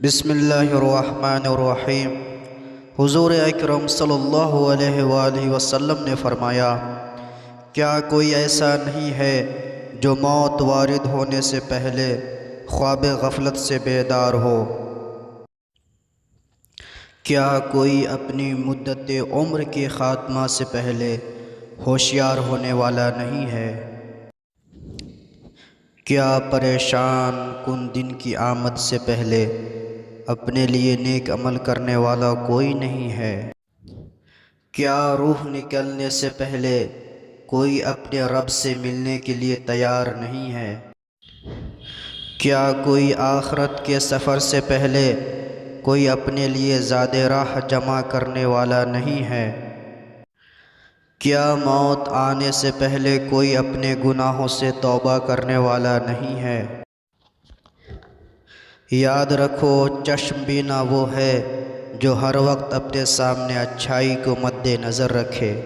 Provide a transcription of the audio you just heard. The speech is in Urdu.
بسم اللہ الرحمن الرحیم۔ حضور اکرم صلی اللہ علیہ وآلہ وسلم نے فرمایا، کیا کوئی ایسا نہیں ہے جو موت وارد ہونے سے پہلے خواب غفلت سے بیدار ہو؟ کیا کوئی اپنی مدت عمر کے خاتمہ سے پہلے ہوشیار ہونے والا نہیں ہے؟ کیا پریشان کن دن کی آمد سے پہلے اپنے لیے نیک عمل کرنے والا کوئی نہیں ہے؟ کیا روح نکلنے سے پہلے کوئی اپنے رب سے ملنے کے لیے تیار نہیں ہے؟ کیا کوئی آخرت کے سفر سے پہلے کوئی اپنے لیے زاد راہ جمع کرنے والا نہیں ہے؟ کیا موت آنے سے پہلے کوئی اپنے گناہوں سے توبہ کرنے والا نہیں ہے؟ یاد رکھو، چشم بینا وہ ہے جو ہر وقت اپنے سامنے اچھائی کو مد نظر رکھے۔